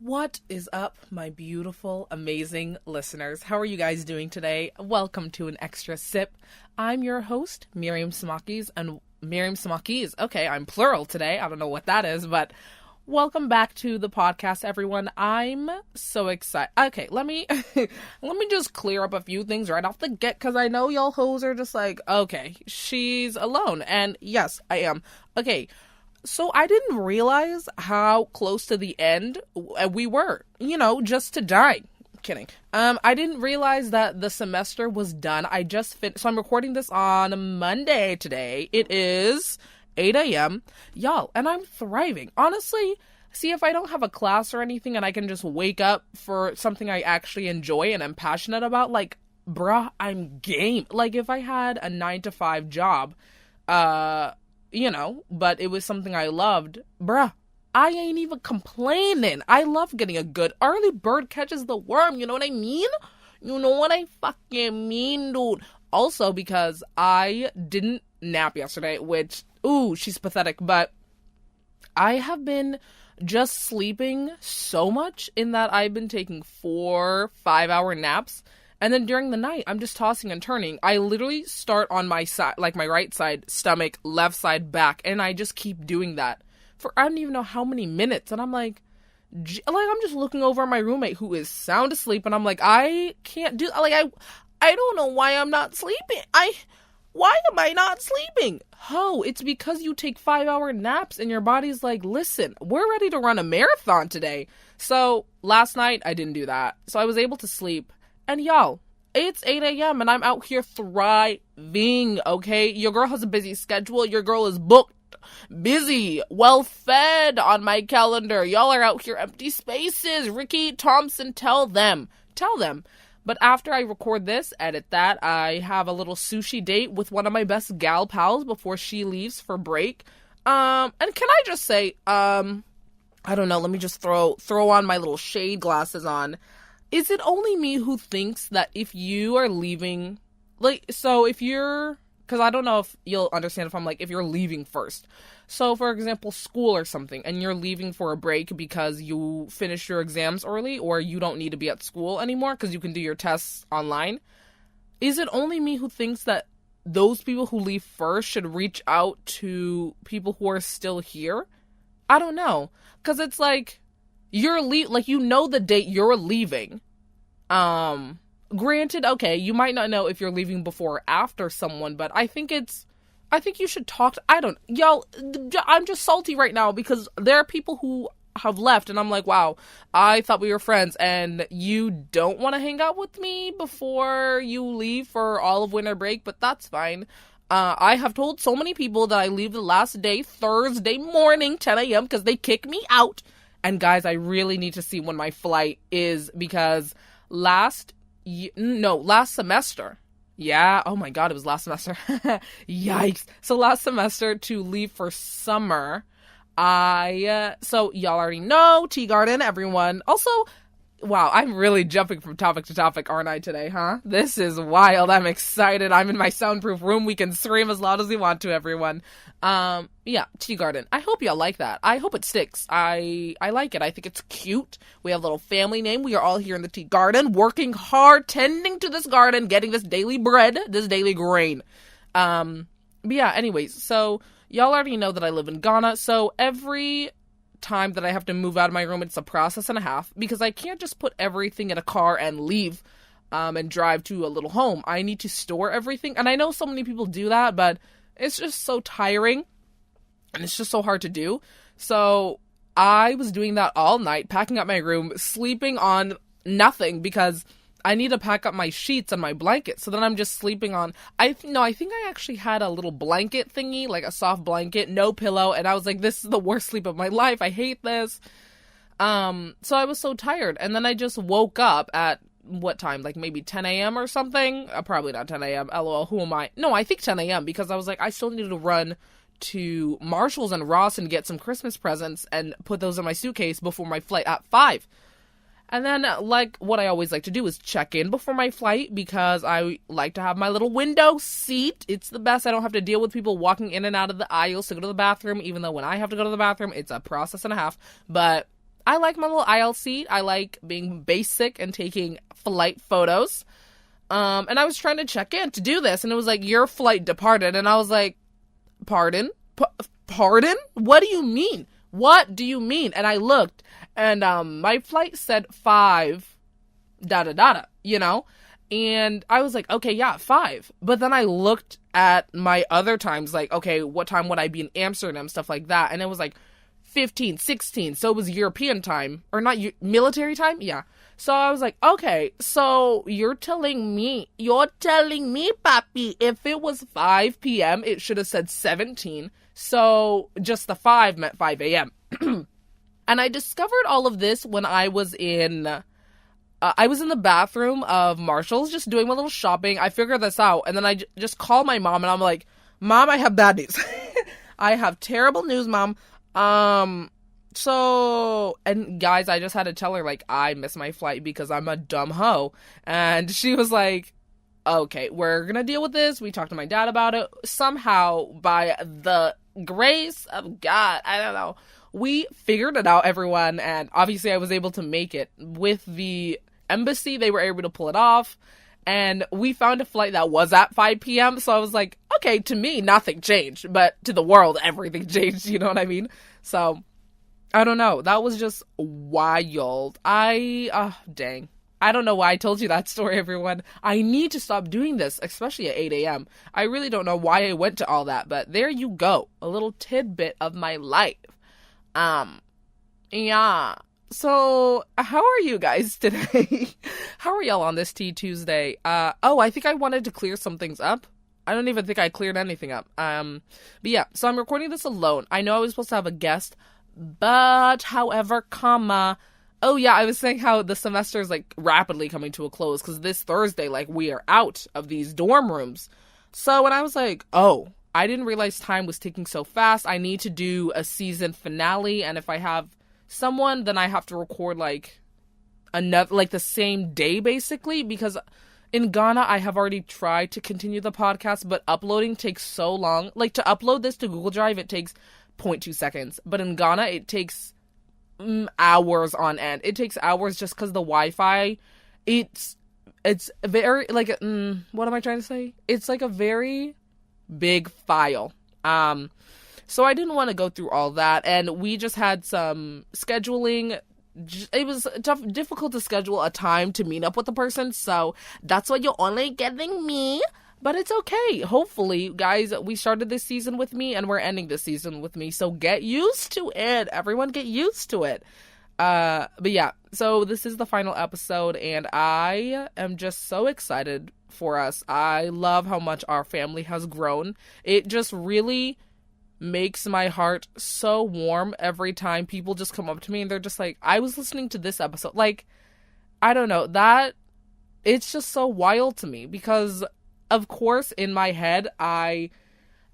What is up, my beautiful, amazing listeners? How are you guys doing today? Welcome to an extra sip. I'm your host, Miriam Samakis, and Miriam Samakis. Okay, I'm plural today. I don't know what that is, but welcome back to the podcast, everyone. I'm so excited. Okay, let me let me just clear up a few things right off the get, because I know y'all hoes are just like, okay, she's alone, and yes, I am. Okay. So I didn't realize how close to the end we were, just to die. Kidding. I didn't realize that the semester was done. I just finished. So I'm recording this on Monday today. It is 8 a.m. Y'all, and I'm thriving. Honestly, see, if I don't have a class or anything and I can just wake up for something I actually enjoy and am passionate about, like, bruh, I'm game. Like, if I had a 9-to-5 job, but it was something I loved, bruh, I ain't even complaining. I love getting a good early bird catches the worm, you know what I mean? You know what I fucking mean, dude. Also, because I didn't nap yesterday, which, she's pathetic, but I have been just sleeping so much in that I've been taking 4-5 hour naps. And then during the night, I'm just tossing and turning. I literally start on my side, like my right side, stomach, left side, back. And I just keep doing that for I don't even know how many minutes. And I'm like, I'm just looking over at my roommate who is sound asleep. And I'm like, I can't do, I don't know why I'm not sleeping. Why am I not sleeping? Oh, it's because you take 5-hour naps and your body's like, listen, we're ready to run a marathon today. So last night, I didn't do that. So I was able to sleep. And y'all, it's 8 a.m. and I'm out here thriving, okay? Your girl has a busy schedule. Your girl is booked, busy, well-fed on my calendar. Y'all are out here empty spaces. Ricky Thompson, tell them. Tell them. But after I record this, edit that, I have a little sushi date with one of my best gal pals before she leaves for break. And can I just say, I don't know, let me just throw on my little shade glasses on. Is it only me who thinks that if you are leaving, because I don't know if you'll understand if I'm like, if you're leaving first. So, for example, school or something, and you're leaving for a break because you finished your exams early, or you don't need to be at school anymore because you can do your tests online. Is it only me who thinks that those people who leave first should reach out to people who are still here? I don't know. Because it's like, the date you're leaving. Granted, okay, you might not know if you're leaving before or after someone, but I think you should talk to, y'all, I'm just salty right now because there are people who have left and I'm like, wow, I thought we were friends and you don't want to hang out with me before you leave for all of winter break, but that's fine. I have told so many people that I leave the last day, Thursday morning, 10 a.m. because they kick me out. And guys, I really need to see when my flight is because last semester. Yeah, oh my God, it was last semester. Yikes. So last semester to leave for summer, so y'all already know, Tea Garden, everyone. Also, wow, I'm really jumping from topic to topic, aren't I, today, huh? This is wild. I'm excited. I'm in my soundproof room. We can scream as loud as we want to, everyone. Yeah, Tea Garden. I hope y'all like that. I hope it sticks. I like it. I think it's cute. We have a little family name. We are all here in the Tea Garden, working hard, tending to this garden, getting this daily bread, this daily grain. But yeah, anyways, so y'all already know that I live in Ghana, so every time that I have to move out of my room, it's a process and a half because I can't just put everything in a car and leave and drive to a little home. I need to store everything, and I know so many people do that, but it's just so tiring and it's just so hard to do. So I was doing that all night, packing up my room, sleeping on nothing because I need to pack up my sheets and my blanket. So then I'm just sleeping on, I think I actually had a little blanket thingy, like a soft blanket, no pillow. And I was like, this is the worst sleep of my life. I hate this. So I was so tired. And then I just woke up at what time? Like maybe 10 a.m. or something? Probably not 10 a.m. LOL, who am I? No, I think 10 a.m. because I was like, I still need to run to Marshalls and Ross and get some Christmas presents and put those in my suitcase before my flight at 5. And then, like, what I always like to do is check in before my flight because I like to have my little window seat. It's the best. I don't have to deal with people walking in and out of the aisles to go to the bathroom, even though when I have to go to the bathroom, it's a process and a half. But I like my little aisle seat. I like being basic and taking flight photos. And I was trying to check in to do this, and it was like, your flight departed. And I was like, pardon? Pardon? What do you mean? What do you mean? And I looked, and my flight said 5, you know? And I was like, okay, yeah, 5. But then I looked at my other times, like, okay, what time would I be in Amsterdam, stuff like that. And it was like 15, 16. So it was European time, or not military time? Yeah. So I was like, okay, so you're telling me, papi, if it was 5 p.m., it should have said 17. So just the 5 meant 5 a.m. And I discovered all of this when I was in the bathroom of Marshall's, just doing my little shopping. I figured this out, and then I just called my mom, and I'm like, Mom, I have bad news. I have terrible news, Mom. So, and guys, I just had to tell her, like, I missed my flight because I'm a dumb hoe. And she was like, okay, we're gonna deal with this. We talked to my dad about it. Somehow, by the grace of God, I don't know, we figured it out, everyone. And obviously I was able to make it. With the embassy, they were able to pull it off. And we found a flight that was at 5 p.m. So I was like, okay, to me, nothing changed. But to the world, everything changed. You know what I mean? So, I don't know. That was just wild. Dang. I don't know why I told you that story, everyone. I need to stop doing this, especially at 8 a.m. I really don't know why I went to all that, but there you go. A little tidbit of my life. Yeah. So, how are you guys today? How are y'all on this Tea Tuesday? I think I wanted to clear some things up. I don't even think I cleared anything up. But yeah, so I'm recording this alone. I know I was supposed to have a guest, but however, oh yeah, I was saying how the semester is like rapidly coming to a close because this Thursday, like, we are out of these dorm rooms. So when I was like, oh, I didn't realize time was ticking so fast. I need to do a season finale, and if I have someone, then I have to record like another, like the same day basically, because in Ghana I have already tried to continue the podcast, but uploading takes so long. Like, to upload this to Google Drive, it takes 0.2 seconds, but in Ghana it takes hours on end. It takes hours just because the Wi-Fi, it's very like what am I trying to say? It's like a very big file. So I didn't want to go through all that, and we just had some scheduling. It was difficult to schedule a time to meet up with the person, so that's why you're only getting me. But it's okay. Hopefully, guys, we started this season with me, and we're ending this season with me, so get used to it. Everyone get used to it. But yeah, so this is the final episode, and I am just so excited for us. I love how much our family has grown. It just really makes my heart so warm every time people just come up to me and they're just like, I was listening to this episode. Like, I don't know, that it's just so wild to me because, of course, in my head, I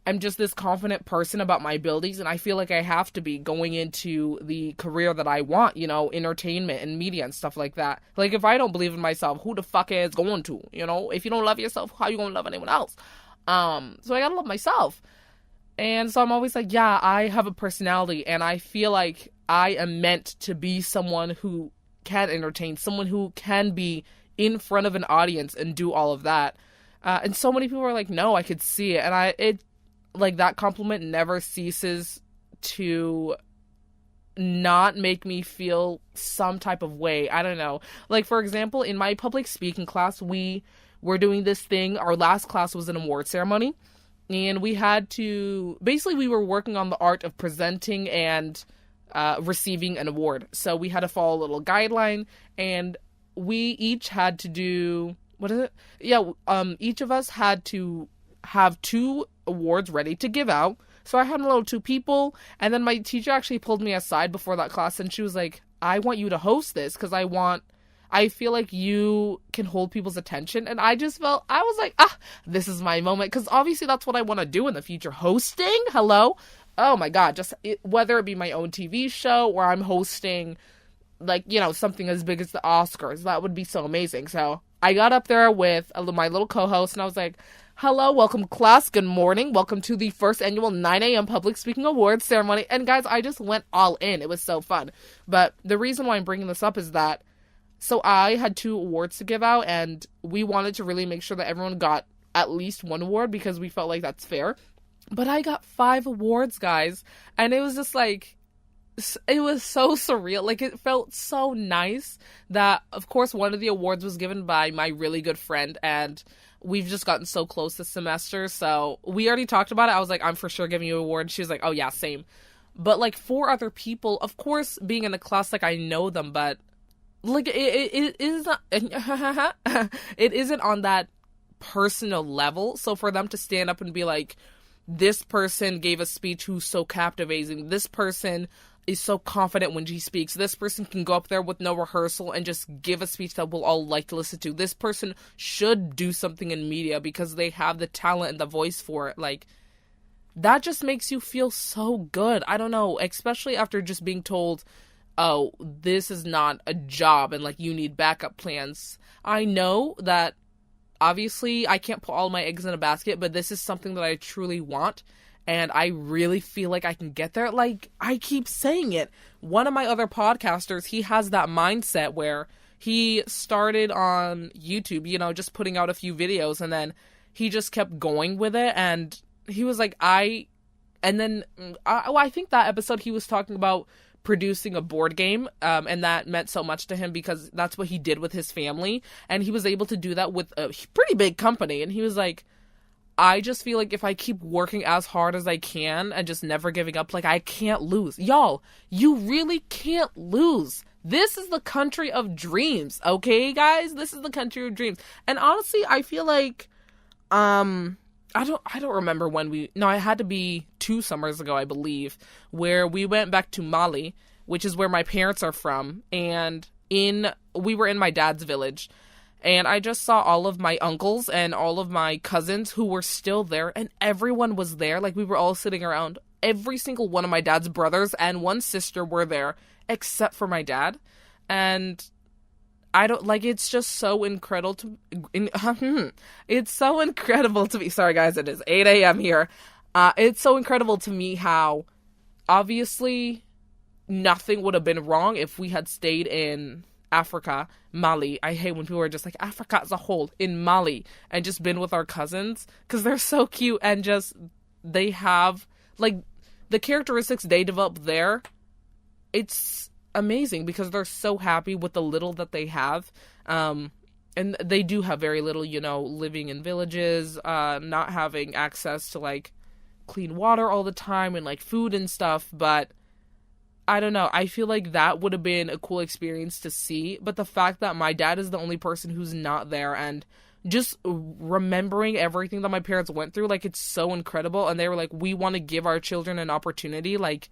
am just this confident person about my abilities, and I feel like I have to be going into the career that I want, you know, entertainment and media and stuff like that. Like, if I don't believe in myself, who the fuck is going to, you know? If you don't love yourself, how you gonna love anyone else? So I gotta love myself. And so I'm always like, yeah, I have a personality, and I feel like I am meant to be someone who can entertain, someone who can be in front of an audience and do all of that. And so many people are like, no, I could see it. And like, that compliment never ceases to not make me feel some type of way. I don't know. Like, for example, in my public speaking class, we were doing this thing. Our last class was an award ceremony. And we had to, basically we were working on the art of presenting and receiving an award. So we had to follow a little guideline, and we each had to do, what is it? Yeah, each of us had to have 2 awards ready to give out. So I had a little 2 people, and then my teacher actually pulled me aside before that class, and she was like, I want you to host this because I feel like you can hold people's attention. And I was like, this is my moment. Because obviously that's what I want to do in the future. Hosting? Hello? Oh my God. Whether it be my own TV show or I'm hosting, like, you know, something as big as the Oscars. That would be so amazing. So I got up there with my little co-host, and I was like, hello, welcome class, good morning, welcome to the first annual 9 a.m. Public Speaking Awards ceremony. And guys, I just went all in. It was so fun. But the reason why I'm bringing this up is that, so I had 2 awards to give out, and we wanted to really make sure that everyone got at least 1 award because we felt like that's fair. But I got 5 awards, guys, and it was just like, it was so surreal. Like, it felt so nice that, of course, one of the awards was given by my really good friend, and we've just gotten so close this semester, so we already talked about it. I was like, I'm for sure giving you an award, and she was like, oh yeah, same. But, like, 4 other people, of course, being in a class, like, I know them, but, like, it is not, it isn't on that personal level, so for them to stand up and be like, this person gave a speech who's so captivating, this person is so confident when she speaks, this person can go up there with no rehearsal and just give a speech that we'll all like to listen to, this person should do something in media because they have the talent and the voice for it. Like, that just makes you feel so good. I don't know, especially after just being told, oh, this is not a job and, like, you need backup plans. I know that obviously I can't put all my eggs in a basket, but this is something that I truly want. And I really feel like I can get there. Like, I keep saying it. One of my other podcasters, he has that mindset where he started on YouTube, you know, just putting out a few videos. And then he just kept going with it. And he was like, I think that episode he was talking about producing a board game. And that meant so much to him because that's what he did with his family. And he was able to do that with a pretty big company. And he was like, I just feel like if I keep working as hard as I can and just never giving up, like, I can't lose. Y'all, you really can't lose. This is the country of dreams, okay, guys? This is the country of dreams. And honestly, I feel like, I don't remember when it had to be 2 summers ago, I believe, where we went back to Mali, which is where my parents are from, and we were in my dad's village. And I just saw all of my uncles and all of my cousins who were still there, and everyone was there. Like, we were all sitting around. Every single one of my dad's brothers and 1 sister were there, except for my dad. And I don't, like, it's just so incredible it's so incredible to me. Sorry, guys, it is 8 a.m. here. It's so incredible to me how, obviously, nothing would have been wrong if we had stayed in Africa, Mali. I hate when people are just like, Africa as a whole, in Mali, and just been with our cousins, because they're so cute, and just, they have, like, the characteristics they develop there, it's amazing, because they're so happy with the little that they have, and they do have very little, you know, living in villages, not having access to, like, clean water all the time, and, like, food and stuff, but I don't know. I feel like that would have been a cool experience to see. But the fact that my dad is the only person who's not there, and just remembering everything that my parents went through, like, it's so incredible. And they were like, we want to give our children an opportunity. Like,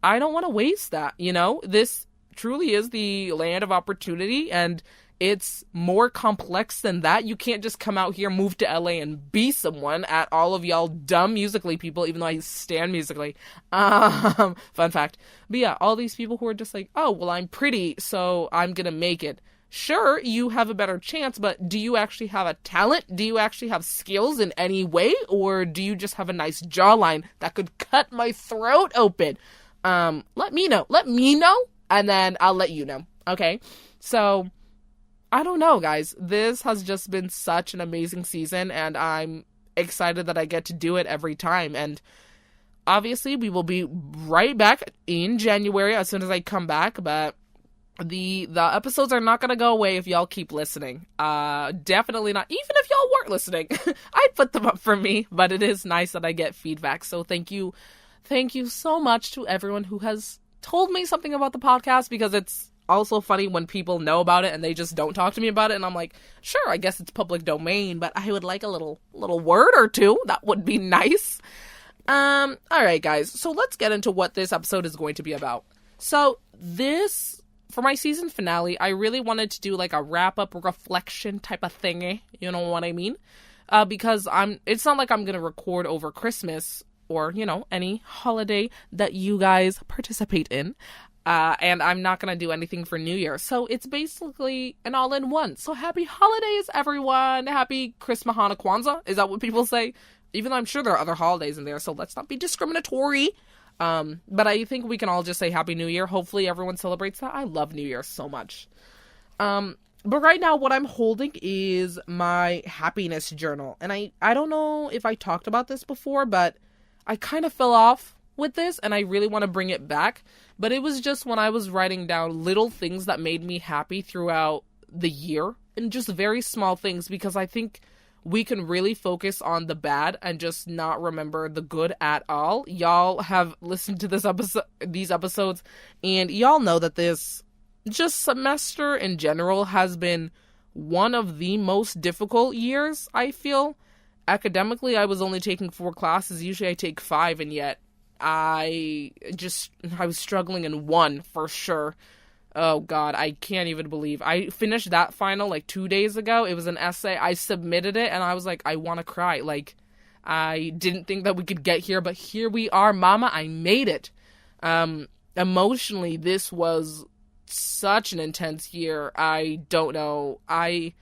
I don't want to waste that, you know? This truly is the land of opportunity, and it's more complex than that. You can't just come out here, move to LA, and be someone at all of y'all dumb Musical.ly people, even though I stand Musical.ly. Fun fact. But yeah, all these people who are just like, oh, well, I'm pretty, so I'm gonna make it. Sure, you have a better chance, but do you actually have a talent? Do you actually have skills in any way? Or do you just have a nice jawline that could cut my throat open? Let me know, and then I'll let you know, okay? So, I don't know, guys. This has just been such an amazing season, and I'm excited that I get to do it every time. And obviously, we will be right back in January as soon as I come back, but the episodes are not going to go away if y'all keep listening. Definitely not. Even if y'all weren't listening, I'd put them up for me, but it is nice that I get feedback. So thank you so much to everyone who has told me something about the podcast, because it's also funny when people know about it and they just don't talk to me about it, and I'm like, sure, I guess it's public domain, but I would like a little word or two. That would be nice. All right, guys, so let's get into what this episode is going to be about. So this, for my season finale, I really wanted to do like a wrap-up reflection type of thingy, you know what I mean? Because it's not like I'm gonna record over Christmas or, you know, any holiday that you guys participate in. And I'm not going to do anything for New Year. So it's basically an all-in-one. So happy holidays, everyone. Happy Christmas, Hanukkah, Kwanzaa. Is that what people say? Even though I'm sure there are other holidays in there, so let's not be discriminatory. But I think we can all just say Happy New Year. Hopefully everyone celebrates that. I love New Year so much. But right now what I'm holding is my happiness journal. And I don't know if I talked about this before, but I kind of fell off with this and I really want to bring it back. But it was just when I was writing down little things that made me happy throughout the year and just very small things, because I think we can really focus on the bad and just not remember the good at all. Y'all have listened to these episodes, and y'all know that this just semester in general has been one of the most difficult years, I feel. Academically, I was only taking 4 classes. Usually I take 5, and yet I was struggling in 1 for sure. Oh God, I can't even believe. I finished that final like 2 days ago. It was an essay. I submitted it and I was like, I want to cry. Like, I didn't think that we could get here, but here we are, mama. I made it. Emotionally, this was such an intense year. I don't know. It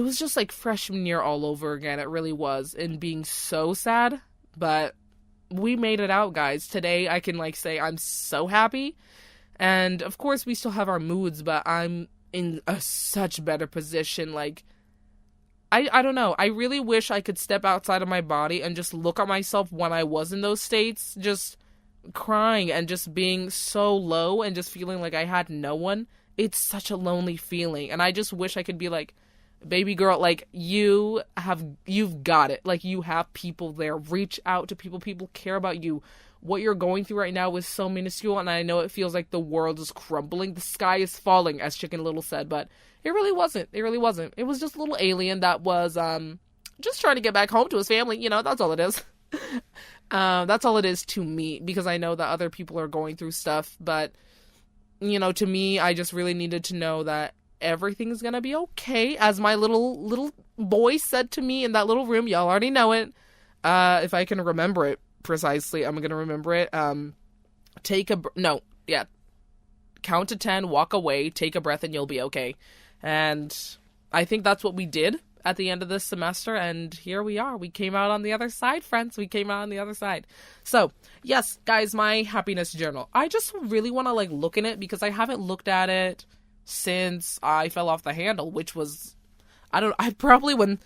was just like freshman year all over again. It really was. And being so sad, but we made it out, guys. Today I can like say I'm so happy. And of course we still have our moods, but I'm in a such better position. Like, I don't know. I really wish I could step outside of my body and just look at myself when I was in those states, just crying and just being so low and just feeling like I had no one. It's such a lonely feeling. And I just wish I could be like, baby girl, like, you've got it. Like, you have people there. Reach out to people. People care about you. What you're going through right now is so minuscule, and I know it feels like the world is crumbling. The sky is falling, as Chicken Little said, but it really wasn't. It really wasn't. It was just a little alien that was just trying to get back home to his family. You know, that's all it is. That's all it is to me, because I know that other people are going through stuff, but, you know, to me, I just really needed to know that everything's gonna be okay, as my little boy said to me in that little room. Y'all already know it. If I can remember it precisely, I'm gonna remember it. Count to 10, walk away, take a breath, and you'll be okay. And I think that's what we did at the end of this semester, and here we are. We came out on the other side, friends. We came out on the other side. So, yes, guys, my happiness journal. I just really want to, like, look in it, because I haven't looked at it since I fell off the handle, which was, probably when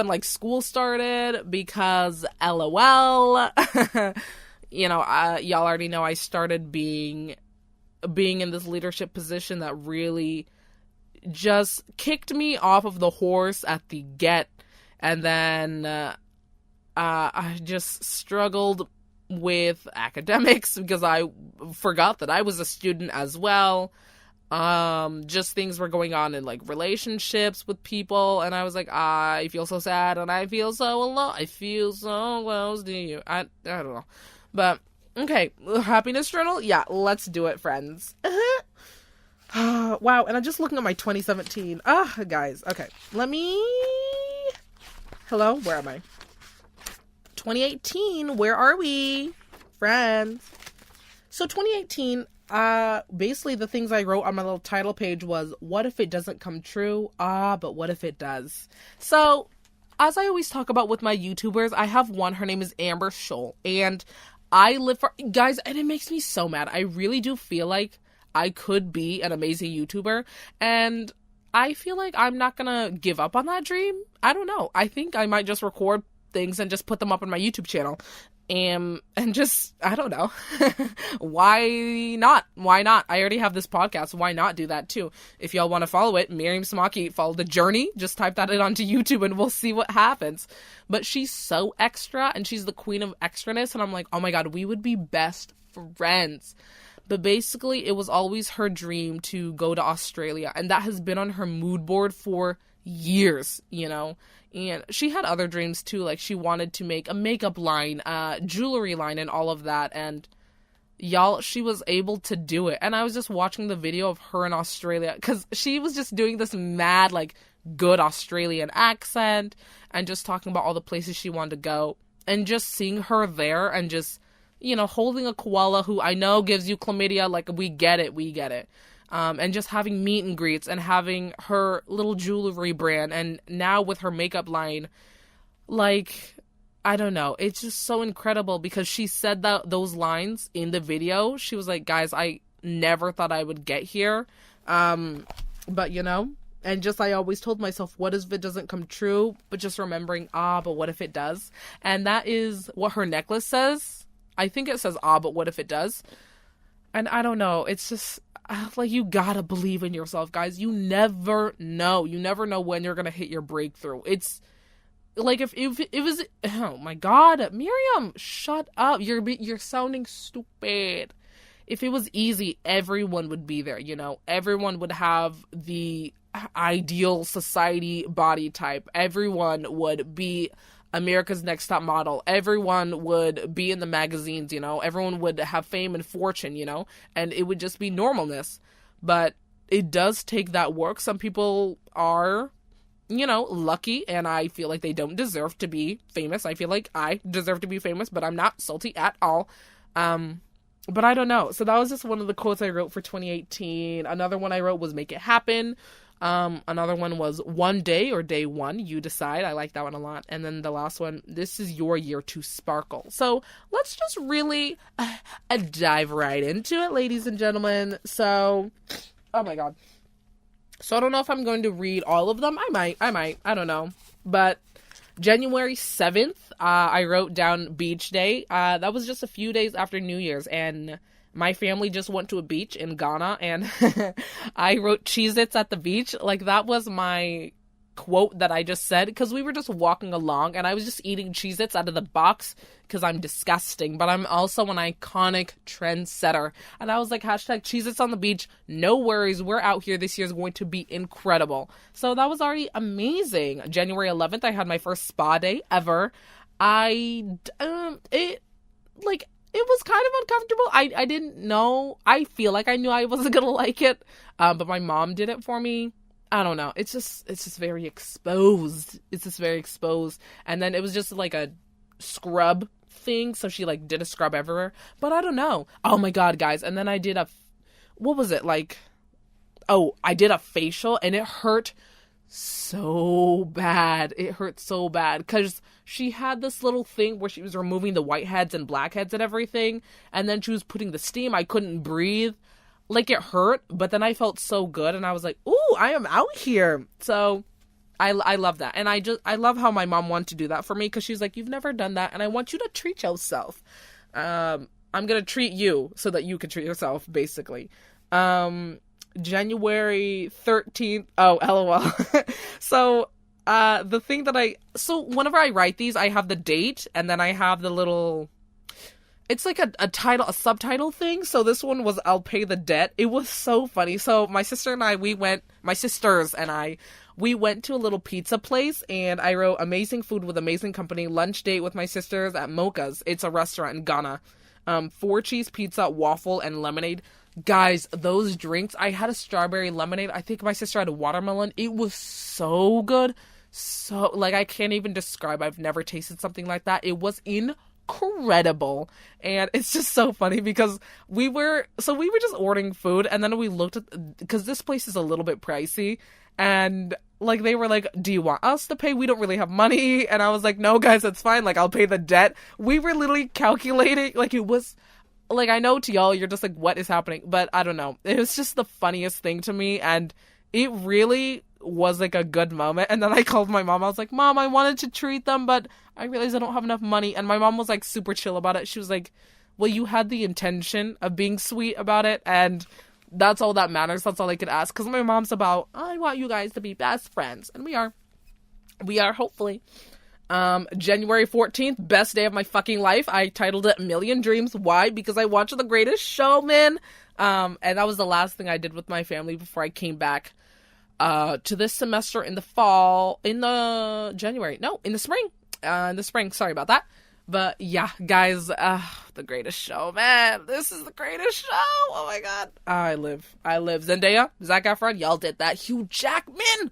like school started, because LOL, you know, y'all already know I started being in this leadership position that really just kicked me off of the horse at the get. And then I just struggled with academics because I forgot that I was a student as well. Just things were going on in like relationships with people, and I was like, I feel so sad and I feel so alone. I feel so close to you. I don't know. But okay, happiness journal? Yeah, let's do it, friends. Wow, and I'm just looking at my 2017. Guys, okay. Hello, where am I? 2018, where are we? Friends. So 2018, basically the things I wrote on my little title page was, what if it doesn't come true? But what if it does? So, as I always talk about with my YouTubers, I have one, her name is Amber Scholl, and I live for, guys, and it makes me so mad. I really do feel like I could be an amazing YouTuber, and I feel like I'm not gonna give up on that dream. I don't know. I think I might just record things and just put them up on my YouTube channel. And just, I don't know. Why not? I already have this podcast. Why not do that too? If y'all want to follow it, Miriam Samaki, follow the journey. Just type that in onto YouTube and we'll see what happens. But she's so extra and she's the queen of extraness. And I'm like, oh my God, we would be best friends. But basically, it was always her dream to go to Australia. And that has been on her mood board for years, you know. And she had other dreams too, like she wanted to make a makeup line, jewelry line, and all of that. And y'all, she was able to do it. And I was just watching the video of her in Australia, because she was just doing this mad, like, good Australian accent and just talking about all the places she wanted to go. And just seeing her there and just holding a koala who I know gives you chlamydia, like, we get it. And just having meet and greets and having her little jewelry brand, and now with her makeup line, like, I don't know. It's just so incredible because she said those lines in the video. She was like, guys, I never thought I would get here. But and just, I always told myself, what if it doesn't come true? But just remembering, but what if it does? And that is what her necklace says. I think it says, but what if it does? And I don't know. It's just, like, you gotta believe in yourself, guys. You never know. You never know when you're gonna hit your breakthrough. It's like, if it was, oh my God, Miriam, shut up. You're sounding stupid. If it was easy, everyone would be there, Everyone would have the ideal society body type. Everyone would be America's Next Top Model. Everyone would be in the magazines, Everyone would have fame and fortune, And it would just be normalness. But it does take that work. Some people are, lucky, and I feel like they don't deserve to be famous. I feel like I deserve to be famous, but I'm not salty at all. But I don't know. So that was just one of the quotes I wrote for 2018. Another one I wrote was make it happen. Another one was one day or day one, you decide. I like that one a lot. And then the last one, this is your year to sparkle. So let's just really dive right into it, ladies and gentlemen. So, oh my God. So I don't know if I'm going to read all of them. I might, I don't know. But January 7th, I wrote down beach day. That was just a few days after New Year's, and my family just went to a beach in Ghana, and I wrote Cheez-Its at the beach. Like, that was my quote that I just said, because we were just walking along, and I was just eating Cheez-Its out of the box, because I'm disgusting, but I'm also an iconic trendsetter. And I was like, hashtag Cheez-Its on the beach, no worries, we're out here, this year's going to be incredible. So that was already amazing. January 11th, I had my first spa day ever. It was kind of uncomfortable. I didn't know. I feel like I knew I wasn't gonna like it. But my mom did it for me. I don't know. It's just very exposed. And then it was just like a scrub thing. So she like did a scrub everywhere. But I don't know. Oh my God, guys. And then I did what was it? I did a facial, and it hurt so bad. Because she had this little thing where she was removing the whiteheads and blackheads and everything, and then she was putting the steam. I couldn't breathe. Like, it hurt, but then I felt so good, and I was like, ooh, I am out here. So I love that. And I love how my mom wanted to do that for me, because she's like, you've never done that, and I want you to treat yourself. I'm gonna treat you so that you can treat yourself, basically. January 13th. Oh, LOL. So, the thing that so whenever I write these, I have the date, and then I have the little, it's like a subtitle thing. So this one was, I'll pay the debt. It was so funny. So my sisters and I, we went to a little pizza place, and I wrote amazing food with amazing company, lunch date with my sisters at Mocha's. It's a restaurant in Ghana. 4 cheese pizza, waffle, and lemonade. Guys, those drinks, I had a strawberry lemonade. I think my sister had a watermelon. It was so good. So, like, I can't even describe. I've never tasted something like that. It was incredible. And it's just so funny because we were just ordering food, and then we looked at, because this place is a little bit pricey, and like, they were like, do you want us to pay? We don't really have money. And I was like, no, guys, that's fine. Like, I'll pay the debt. We were literally calculating, like, it was, like, I know to y'all, you're just like, what is happening? But I don't know. It was just the funniest thing to me, and it really was like a good moment. And then I called my mom. I was like, Mom, I wanted to treat them, but I realized I don't have enough money. And my mom was like super chill about it. She was like, well, you had the intention of being sweet about it, and that's all that matters. That's all I could ask. Because my mom's about, I want you guys to be best friends. And we are, hopefully. January 14th, best day of my fucking life. I titled it Million Dreams. Why? Because I watched The Greatest Showman. And that was the last thing I did with my family before I came back to this semester in the spring. Sorry about that. But yeah, guys, The Greatest Show, man. This is the greatest show. Oh my God. I live. Zendaya, Zac Efron, y'all did that. Hugh Jackman.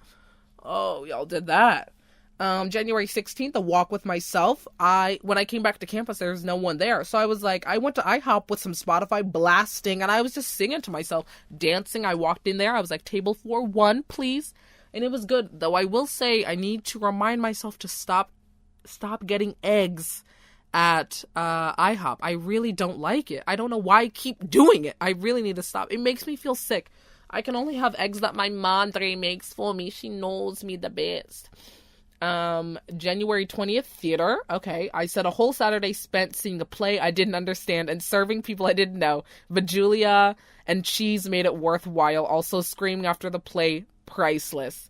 Oh, y'all did that. January 16th, a walk with myself. When I came back to campus, there was no one there. So I was like, I went to IHOP with some Spotify blasting, and I was just singing to myself, dancing. I walked in there. I was like, table for one, please. And it was good. Though I will say, I need to remind myself to stop getting eggs at IHOP. I really don't like it. I don't know why I keep doing it. I really need to stop. It makes me feel sick. I can only have eggs that my madre makes for me. She knows me the best. January 20th, theater. Okay, I said a whole Saturday spent seeing a play I didn't understand and serving people I didn't know. But Julia and Cheese made it worthwhile. Also screaming after the play, priceless.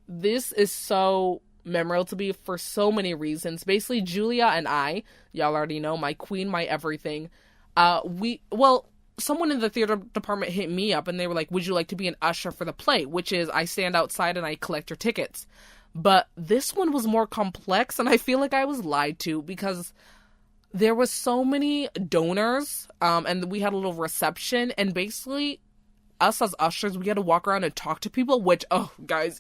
This is so memorable to me for so many reasons. Basically, Julia and I, y'all already know, my queen, my everything. Someone in the theater department hit me up and they were like, would you like to be an usher for the play? Which is, I stand outside and I collect your tickets. But this one was more complex, and I feel like I was lied to because there was so many donors, and we had a little reception, and basically, us as ushers, we had to walk around and talk to people, which, oh, guys,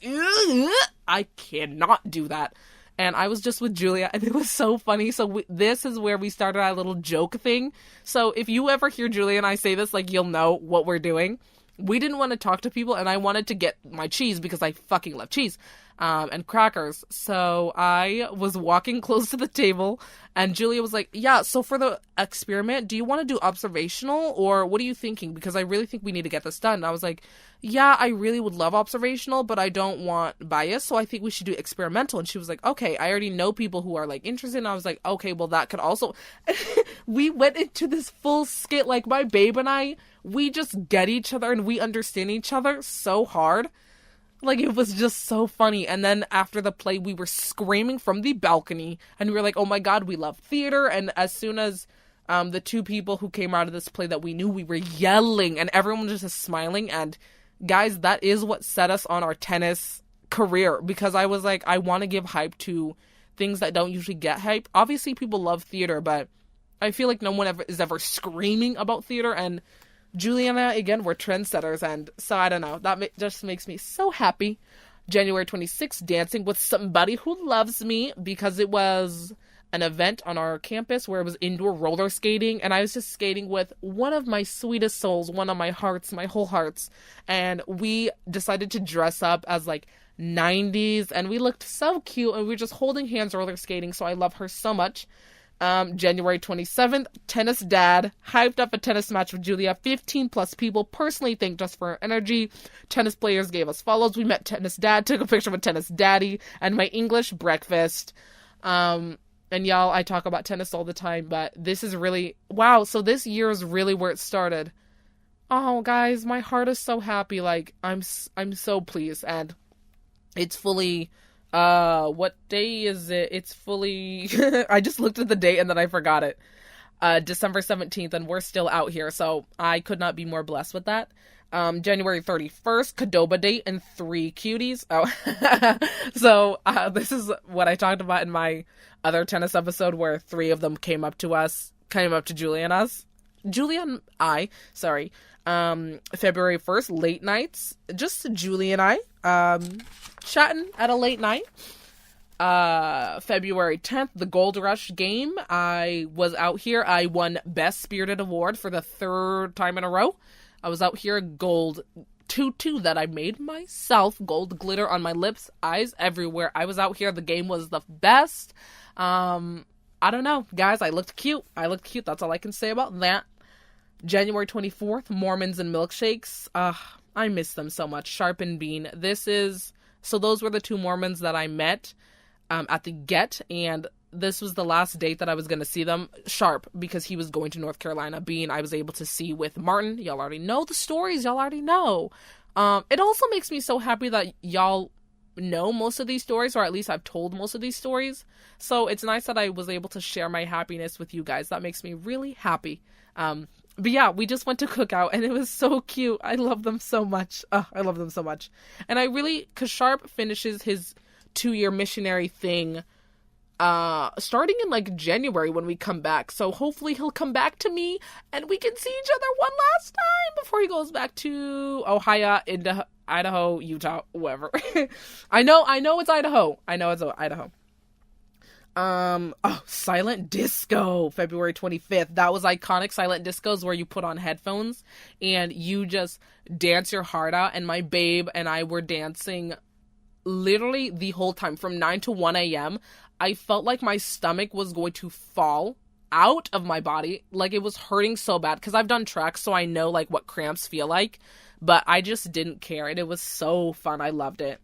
I cannot do that. And I was just with Julia, and it was so funny. So this is where we started our little joke thing. So if you ever hear Julia and I say this, like, you'll know what we're doing. We didn't want to talk to people, and I wanted to get my cheese because I fucking love cheese. And crackers. So I was walking close to the table and Julia was like, yeah, so for the experiment, do you want to do observational or what are you thinking? Because I really think we need to get this done. And I was like, yeah, I really would love observational, but I don't want bias. So I think we should do experimental. And she was like, okay, I already know people who are like interested. And I was like, okay, well that could also, we went into this full skit. Like my babe and I, we just get each other and we understand each other so hard. Like, it was just so funny. And then after the play, we were screaming from the balcony. And we were like, oh my God, we love theater. And as soon as the two people who came out of this play that we knew, we were yelling. And everyone was just smiling. And guys, that is what set us on our tennis career. Because I was like, I want to give hype to things that don't usually get hype. Obviously, people love theater. But I feel like no one is ever screaming about theater. And Juliana, again, we're trendsetters, and so I don't know, that just makes me so happy. January 26th, dancing with somebody who loves me, because it was an event on our campus where it was indoor roller skating, and I was just skating with one of my sweetest souls, one of my hearts, my whole hearts, and we decided to dress up as like 90s, and we looked so cute, and we were just holding hands roller skating, so I love her so much. January 27th, tennis dad, hyped up a tennis match with Julia, 15 plus people, personally thanked us for our energy, tennis players gave us follows, we met tennis dad, took a picture with tennis daddy, and my English breakfast. And y'all, I talk about tennis all the time, but this is really, wow, so this year is really where it started. Oh, guys, my heart is so happy, like, I'm so pleased, and it's fully... what day is it? It's fully, I just looked at the date and then I forgot it. December 17th, and we're still out here, so I could not be more blessed with that. January 31st, Cadoba date and 3 cuties. Oh, so, this is what I talked about in my other tennis episode where 3 of them came up to Julia and I. February 1st, late nights, just Julie and I, chatting at a late night. February 10th, the Gold Rush game. I was out here. I won Best Spirited Award for the 3rd time in a row. I was out here, gold tutu that I made myself, gold glitter on my lips, eyes everywhere. I was out here. The game was the best. I don't know, guys. I looked cute. That's all I can say about that. January 24th, Mormons and milkshakes. I miss them so much. Sharp and Bean. So those were the 2 Mormons that I met at the Get, and this was the last date that I was going to see them. Sharp, because he was going to North Carolina. Bean, I was able to see with Martin. Y'all already know the stories. Y'all already know. It also makes me so happy that y'all know most of these stories, or at least I've told most of these stories. So it's nice that I was able to share my happiness with you guys. That makes me really happy. But yeah, we just went to Cookout, and it was so cute. I love them so much. I love them so much. And because Sharp finishes his 2-year missionary thing, starting in like January when we come back. So hopefully he'll come back to me, and we can see each other one last time before he goes back to Ohio. Idaho, Utah, whoever. I know it's Idaho. I know it's Idaho. Silent Disco, February 25th. That was iconic. Silent discos where you put on headphones and you just dance your heart out. And my babe and I were dancing literally the whole time from 9 to 1 a.m. I felt like my stomach was going to fall out of my body. Like, it was hurting so bad because I've done treks, so I know like what cramps feel like, but I just didn't care. And it was so fun. I loved it.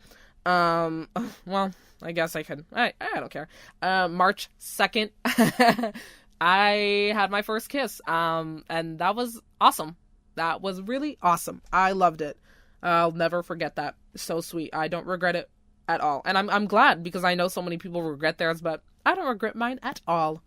Well, I guess I could. I don't care. March 2nd, I had my first kiss. And that was awesome. That was really awesome. I loved it. I'll never forget that. So sweet. I don't regret it at all. And I'm glad, because I know so many people regret theirs, but I don't regret mine at all.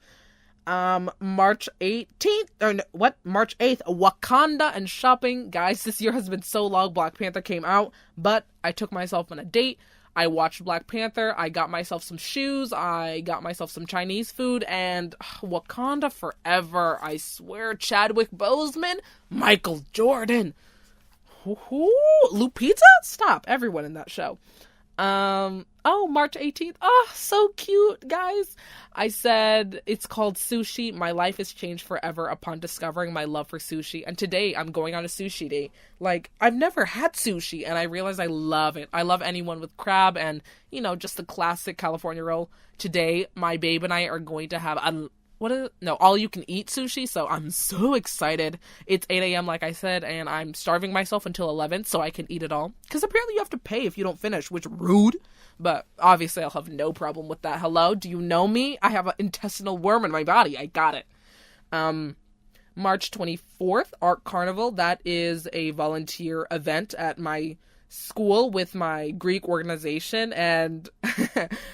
March 18th, or no, what? March 8th, Wakanda and shopping. Guys, this year has been so long. Black Panther came out, but I took myself on a date. I watched Black Panther. I got myself some shoes. I got myself some Chinese food, and Wakanda forever. I swear, Chadwick Boseman, Michael Jordan, Lupita? Stop. Everyone in that show. March 18th. Oh, so cute, guys. I said it's called sushi. My life has changed forever upon discovering my love for sushi. And today I'm going on a sushi date. Like, I've never had sushi and I realized I love it. I love anyone with crab and, just the classic California roll. Today, my babe and I are going to have all you can eat sushi. So I'm so excited. It's 8 a.m. like I said, and I'm starving myself until 11 so I can eat it all. Because apparently you have to pay if you don't finish, which rude. But obviously I'll have no problem with that. Hello? Do you know me? I have an intestinal worm in my body. I got it. March 24th, Art Carnival. That is a volunteer event at my school with my Greek organization. And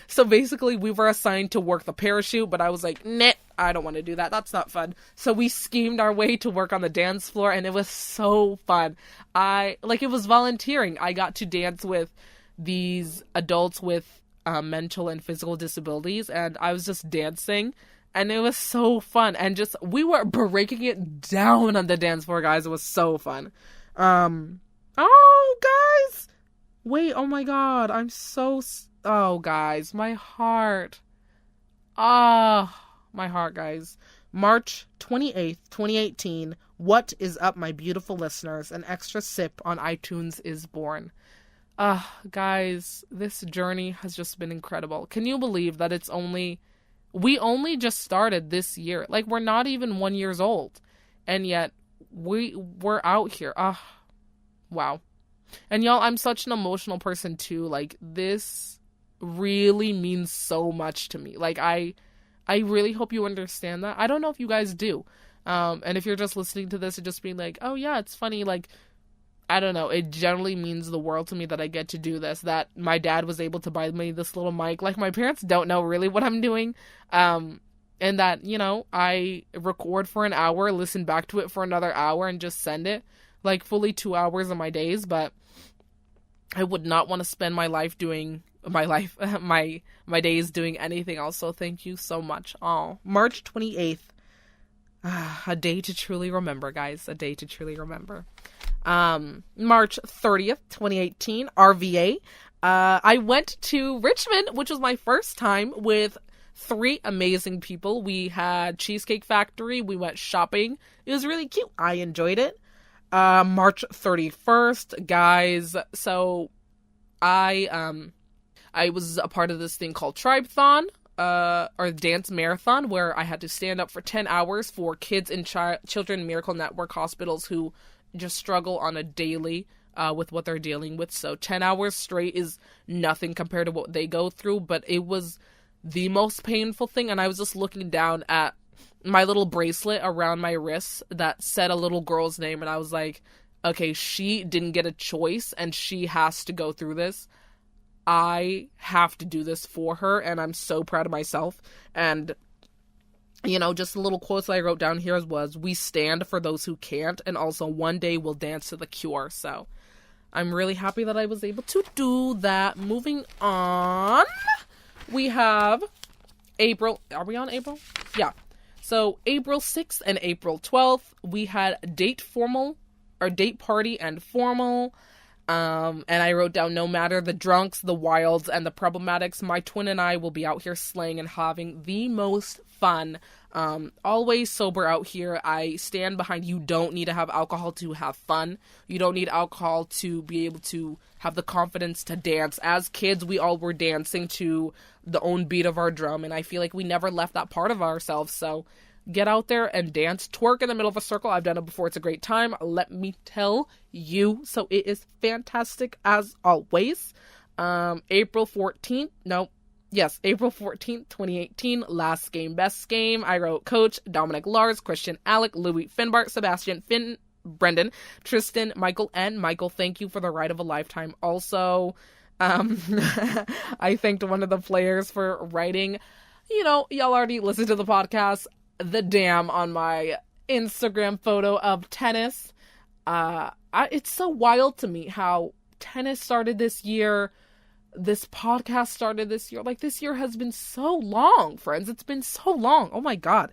so basically we were assigned to work the parachute, but I was like, nah, I don't want to do that. That's not fun. So we schemed our way to work on the dance floor, and it was so fun. It was volunteering. I got to dance with these adults with mental and physical disabilities, and I was just dancing, and it was so fun. And we were breaking it down on the dance floor, guys. It was so fun. Guys, wait, oh my god, guys, my heart. My heart, guys. March 28th, 2018, What is Up, My Beautiful Listeners? An extra sip on iTunes is born. Guys, this journey has just been incredible. Can you believe that we only just started this year? Like, we're not even 1 year old, and yet we're out here. Wow. And y'all, I'm such an emotional person too. Like, this really means so much to me. Like, I really hope you understand that. I don't know if you guys do. And if you're just listening to this and just being like, oh yeah, it's funny, like, I don't know, it generally means the world to me that I get to do this, that my dad was able to buy me this little mic. Like, my parents don't know really what I'm doing. And that, I record for an hour, listen back to it for another hour, and just send it. Like, fully 2 hours of my days, but I would not want to spend my days doing anything else. So thank you so much. March 28th. A day to truly remember, guys. A day to truly remember. March 30th, 2018, RVA. I went to Richmond, which was my first time, with 3 amazing people. We had Cheesecake Factory. We went shopping. It was really cute. I enjoyed it. March 31st, guys. So I was a part of this thing called Tribe-thon, or Dance Marathon, where I had to stand up for 10 hours for kids in Children Miracle Network hospitals who just struggle on a daily with what they're dealing with. So 10 hours straight is nothing compared to what they go through, but it was the most painful thing. And I was just looking down at my little bracelet around my wrist that said a little girl's name, and I was like, okay, she didn't get a choice and she has to go through this. I have to do this for her, and I'm so proud of myself. And just a little quotes that I wrote down here was, we stand for those who can't, and also one day we'll dance to The Cure. So I'm really happy that I was able to do that. Moving on, we have April. Are we on April? Yeah. So April 6th and April 12th, we had date party and formal. And I wrote down, no matter the drunks, the wilds, and the problematics, my twin and I will be out here slaying and having the most fun. Always sober out here. I stand behind, you don't need to have alcohol to have fun. You don't need alcohol to be able to have the confidence to dance. As kids, we all were dancing to the own beat of our drum, and I feel like we never left that part of ourselves. So get out there and dance. Twerk in the middle of a circle. I've done it before. It's a great time. Let me tell you. So it is fantastic as always. April 14th. April 14th, 2018. Last game, best game. I wrote Coach, Dominic Lars, Christian Alec, Louis Finbart, Sebastian Finn, Brendan, Tristan, Michael, and Michael. Thank you for the ride of a lifetime. Also, I thanked one of the players for writing, y'all already listened to the podcast, the damn on my Instagram photo of tennis. It's so wild to me how tennis started this year. This podcast started this year. Like, this year has been so long, friends. It's been so long. Oh my God.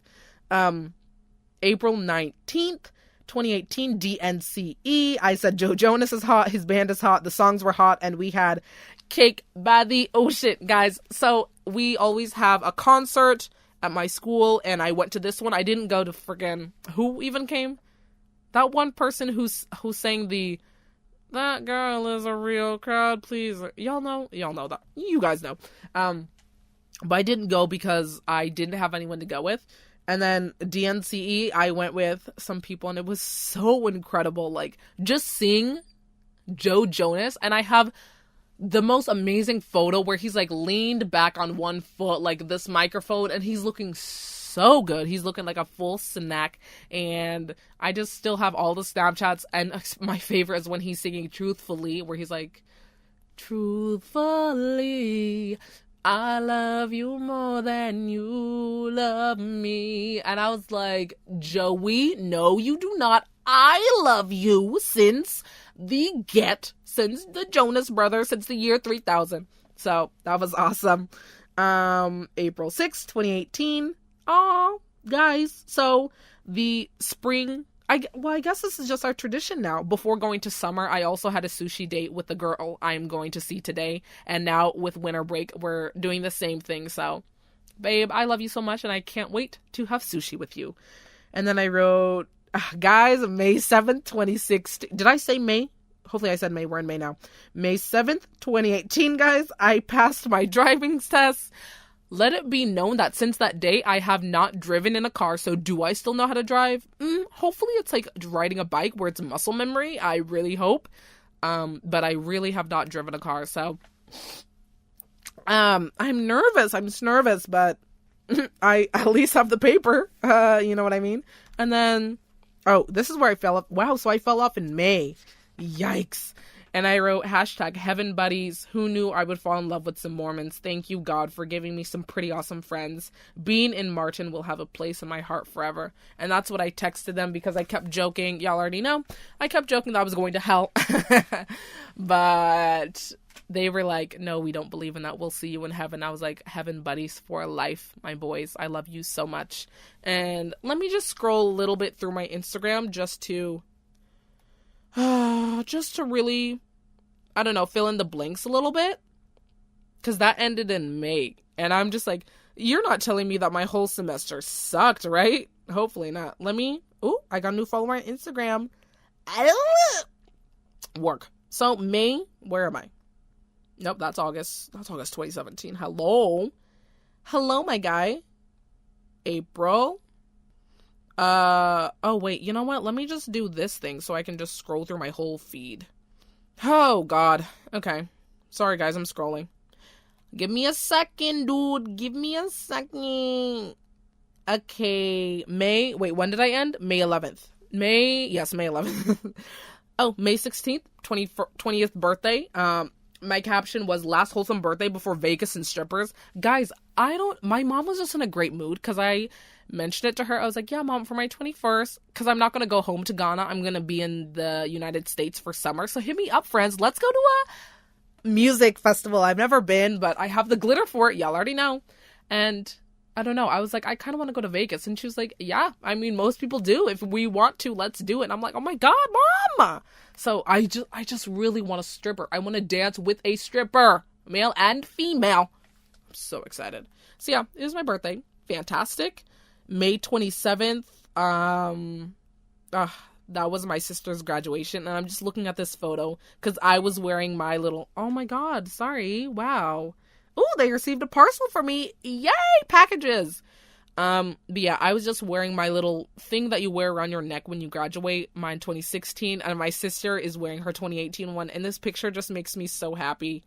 April 19th, 2018, DNCE. I said Joe Jonas is hot. His band is hot. The songs were hot. And we had Cake by the Ocean, guys. So we always have a concert at my school, and I went to this one. I didn't go to friggin' who even came? That one person who sang the "That girl is a real crowd pleaser." Y'all know that. You guys know. But I didn't go because I didn't have anyone to go with. And then DNCE, I went with some people, and it was so incredible. Like, just seeing Joe Jonas, and I have the most amazing photo where he's like leaned back on one foot, like this microphone, and he's looking so good. He's looking like a full snack, and I just still have all the Snapchats. And my favorite is when he's singing Truthfully, where he's like, truthfully, I love you more than you love me. And I was like, Joey, no, you do not. I love you since the Jonas Brothers, since the year 3000. So that was awesome. April 6th, 2018. Oh, guys. So the spring, I guess this is just our tradition now. Before going to summer, I also had a sushi date with the girl I'm going to see today. And now with winter break, we're doing the same thing. So, babe, I love you so much, and I can't wait to have sushi with you. And then I wrote, guys, May 7th, 2016. Did I say May? Hopefully I said May. We're in May now. May 7th, 2018, guys. I passed my driving test. Let it be known that since that day, I have not driven in a car. So do I still know how to drive? Hopefully it's like riding a bike where it's muscle memory. I really hope. But I really have not driven a car. So I'm nervous. I'm just nervous, but I at least have the paper. You know what I mean? And then, this is where I fell off. Wow, so I fell off in May. Yikes. And I wrote #Heaven Buddies. Who knew I would fall in love with some Mormons? Thank you, God, for giving me some pretty awesome friends. Being in Martin will have a place in my heart forever. And that's what I texted them, because I kept joking. Y'all already know. I kept joking that I was going to hell. But they were like, no, we don't believe in that. We'll see you in heaven. I was like, Heaven Buddies for life, my boys. I love you so much. And let me just scroll a little bit through my Instagram just to really, I don't know, fill in the blanks a little bit, because that ended in May, and I'm just like, you're not telling me that my whole semester sucked, right? Hopefully not. I got a new follower on Instagram. Work. So May, where am I? Nope, that's August 2017. Hello, my guy. April. Oh wait, you know what? Let me just do this thing so I can just scroll through my whole feed. Oh God. Okay. Sorry guys, I'm scrolling. Give me a second, dude. Give me a second. Okay. When did I end? May 11th. May 11th. May 16th, 20th birthday. My caption was last wholesome birthday before Vegas and strippers. Guys, my mom was just in a great mood, because I mentioned it to her. I was like, yeah, Mom, for my 21st, because I'm not going to go home to Ghana. I'm going to be in the United States for summer. So hit me up, friends. Let's go to a music festival. I've never been, but I have the glitter for it. Y'all already know. And I don't know. I was like, I kind of want to go to Vegas. And she was like, yeah, I mean, most people do. If we want to, let's do it. And I'm like, oh my God, Mom. So I just really want a stripper. I want to dance with a stripper, male and female. I'm so excited. So yeah, it was my birthday. Fantastic. May 27th. That was my sister's graduation. And I'm just looking at this photo because I was wearing my little, oh my God, sorry. Wow. Oh, they received a parcel for me. Yay, packages. But yeah, I was just wearing my little thing that you wear around your neck when you graduate, mine 2016, and my sister is wearing her 2018 one, and this picture just makes me so happy.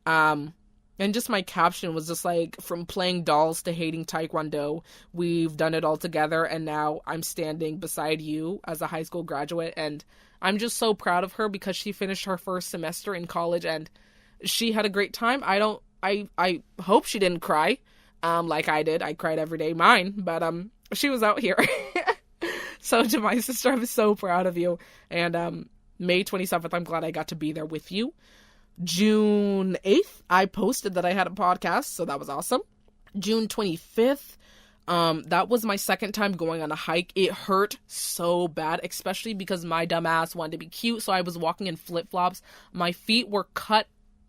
And just my caption was just like, from playing dolls to hating Taekwondo, we've done it all together, and now I'm standing beside you as a high school graduate, and I'm just so proud of her because she finished her first semester in college, and she had a great time. I hope she didn't cry, like I did. I cried every day, mine, but she was out here. So to my sister, I'm so proud of you. And May 27th, I'm glad I got to be there with you. June 8th, I posted that I had a podcast, so that was awesome. June 25th, that was my second time going on a hike. It hurt so bad, especially because my dumb ass wanted to be cute, so I was walking in flip-flops. My feet were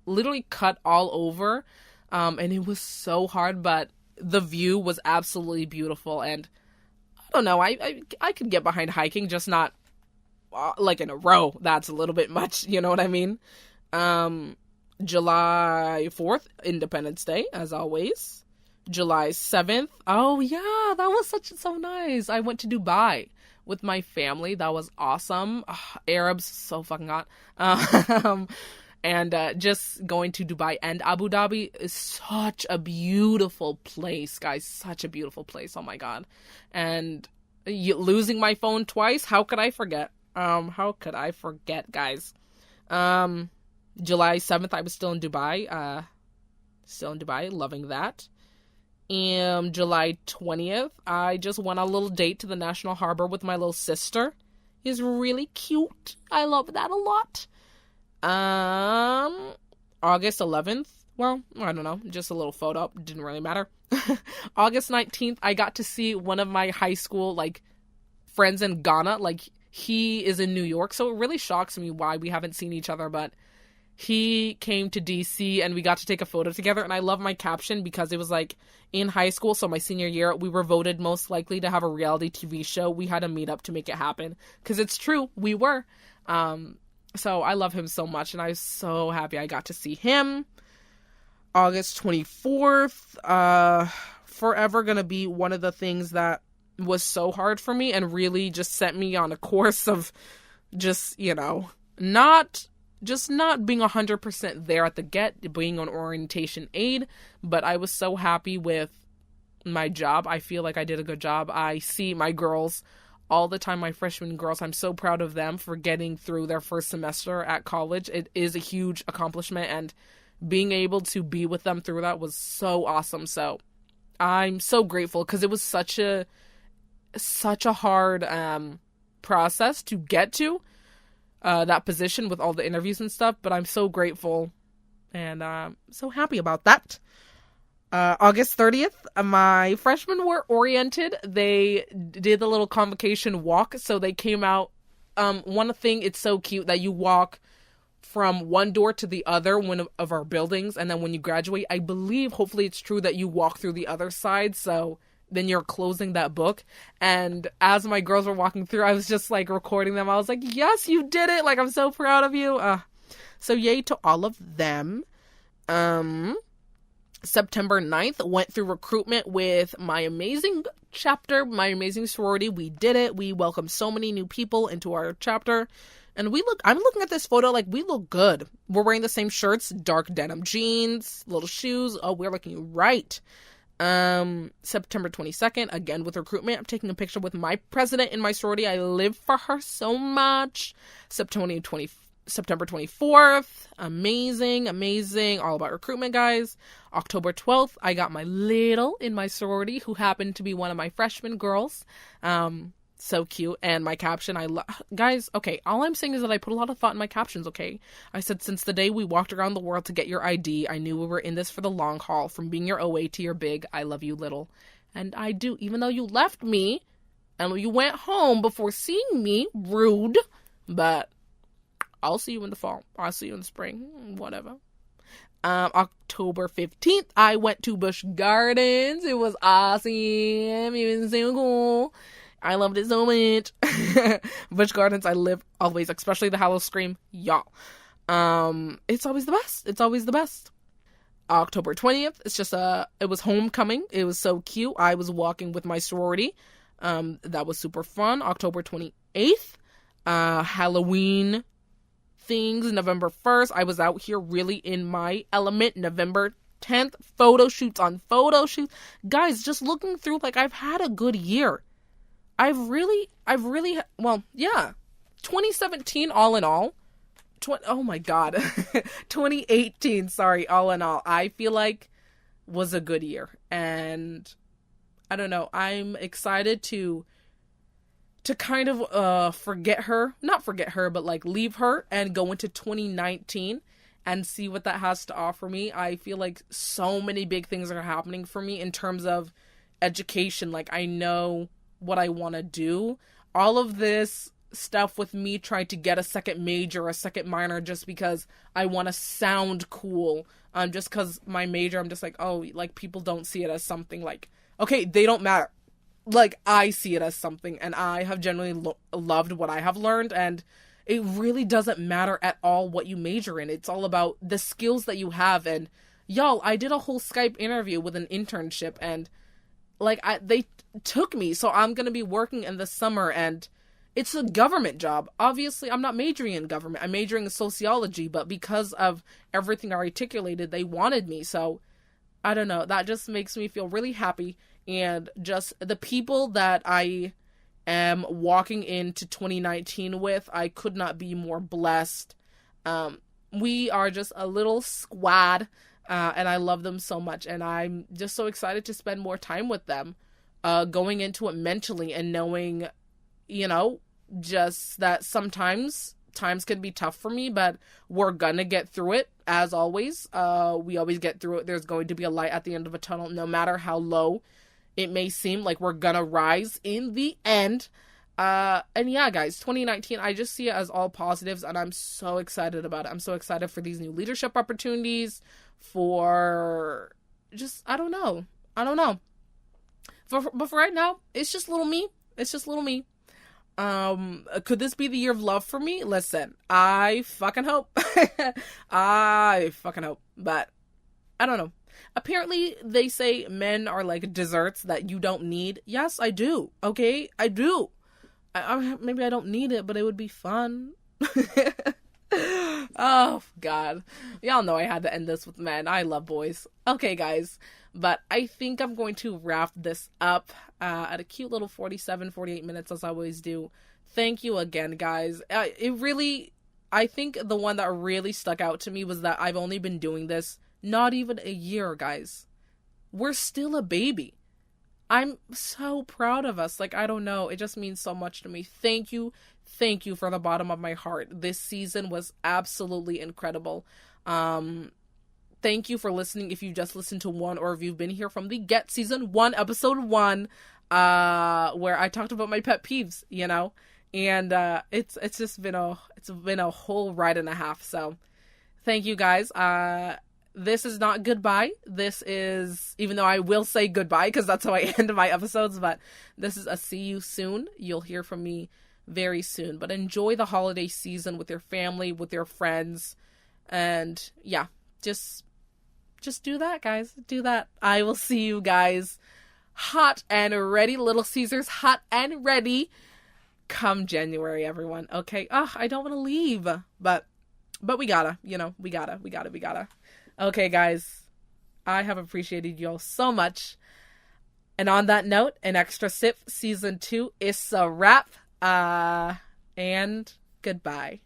literally cut all over, and it was so hard, but the view was absolutely beautiful, and I don't know, I could get behind hiking, just not like in a row. That's a little bit much, you know what I mean? July 4th, Independence Day, as always. July 7th, oh yeah, that was so nice. I went to Dubai with my family. That was awesome. Arabs, so fucking hot. And just going to Dubai and Abu Dhabi is such a beautiful place, guys. Such a beautiful place. Oh my God. And losing my phone twice. How could I forget? Guys? July 7th, I was still in Dubai. Loving that. And July 20th, I just went on a little date to the National Harbor with my little sister. He's really cute. I love that a lot. August 11th, well, I don't know, just a little photo, didn't really matter. August 19th, I got to see one of my high school, friends in Ghana. He is in New York, so it really shocks me why we haven't seen each other, but he came to DC and we got to take a photo together, and I love my caption because it was in high school, so my senior year, we were voted most likely to have a reality TV show. We had to meet up to make it happen, because it's true, we were. So I love him so much, and I was so happy I got to see him. August 24th, forever gonna be one of the things that was so hard for me and really just set me on a course of just, not being 100% there at the get, being on orientation aid, but I was so happy with my job. I feel like I did a good job. I see my girls all the time, my freshman girls. I'm so proud of them for getting through their first semester at college. It is a huge accomplishment, and being able to be with them through that was so awesome. So I'm so grateful, because it was such a hard process to get to that position with all the interviews and stuff, but I'm so grateful and so happy about that. August 30th, my freshmen were oriented. They did the little convocation walk, so they came out. One thing, it's so cute that you walk from one door to the other, one of our buildings, and then when you graduate, I believe, hopefully it's true, that you walk through the other side, so then you're closing that book. And as my girls were walking through, I was just recording them. I was like, yes, you did it. I'm so proud of you. So yay to all of them. September 9th, went through recruitment with my amazing chapter, my amazing sorority. We did it. We welcomed so many new people into our chapter. And I'm looking at this photo, we look good. We're wearing the same shirts, dark denim jeans, little shoes. Oh, we're looking right. September 22nd, again with recruitment. I'm taking a picture with my president in my sorority. I live for her so much. September 24th, amazing, all about recruitment, guys. October 12th, I got my little in my sorority, who happened to be one of my freshman girls. So cute. And my caption, guys, okay, all I'm saying is that I put a lot of thought in my captions, okay? I said, since the day we walked around the world to get your ID, I knew we were in this for the long haul, from being your OA to your big, I love you little. And I do, even though you left me and you went home before seeing me, rude, but I'll see you in the fall. I'll see you in the spring, whatever. October 15th, I went to Busch Gardens. It was awesome. It was so cool. I loved it so much. Busch Gardens, I live always, especially the Howl-O-Scream. Y'all. It's always the best. It's always the best. October 20th, it was homecoming. It was so cute. I was walking with my sorority. That was super fun. October 28th, Halloween things. November 1st, I was out here really in my element. November 10th, photo shoots on photo shoots. Guys, just looking through, like, I've had a good year. Well, yeah. 2017, all in all. Oh my God. 2018, sorry, all in all, I feel like was a good year. And I don't know, I'm excited to kind of not forget her, but like leave her and go into 2019 and see what that has to offer me. I feel like so many big things are happening for me in terms of education. Like, I know what I want to do. All of this stuff with me trying to get a second major, a second minor, just because I want to sound cool. Just because my major, I'm just like, oh, like, people don't see it as something like, okay, they don't matter. Like, I see it as something, and I have generally loved what I have learned, and it really doesn't matter at all what you major in. It's all about the skills that you have. And y'all, I did a whole Skype interview with an internship, and like, they took me, so I'm gonna be working in the summer, and it's a government job. Obviously, I'm not majoring in government. I'm majoring in sociology, but because of everything I articulated, they wanted me. So, I don't know. That just makes me feel really happy. And just the people that I am walking into 2019 with, I could not be more blessed. We are just a little squad, and I love them so much. And I'm just so excited to spend more time with them, going into it mentally and knowing, you know, just that sometimes times can be tough for me, but we're gonna get through it. As always, we always get through it. There's going to be a light at the end of a tunnel, no matter how low it may seem. Like, we're gonna rise in the end. And yeah, guys, 2019, I just see it as all positives, and I'm so excited about it. I'm so excited for these new leadership opportunities, for just, I don't know. But for right now, it's just little me. Could this be the year of love for me? Listen, I fucking hope. But I don't know. Apparently, they say men are like desserts that you don't need. Yes, I do. Okay, I do. Maybe I don't need it, but it would be fun. Oh, God. Y'all know I had to end this with men. I love boys. Okay, guys. But I think I'm going to wrap this up at a cute little 48 minutes, as I always do. Thank you again, guys. I think the one that really stuck out to me was that I've only been doing this not even a year, guys. We're still a baby. I'm so proud of us. Like, I don't know. It just means so much to me. Thank you. Thank you from the bottom of my heart. This season was absolutely incredible. Thank you for listening if you just listened to one, or if you've been here from the Get Season 1, Episode 1, where I talked about my pet peeves, you know? And it's just been a whole ride and a half. So thank you, guys. This is not goodbye. This is, even though I will say goodbye because that's how I end my episodes, but this is a see you soon. You'll hear from me very soon. But enjoy the holiday season with your family, with your friends. And yeah, just do that, guys. Do that. I will see you guys hot and ready. Little Caesars hot and ready come January, everyone. Okay. I don't want to leave, but we gotta, we gotta. Okay, guys, I have appreciated y'all so much. And on that note, An Extra Sip Season 2 is a wrap. And goodbye.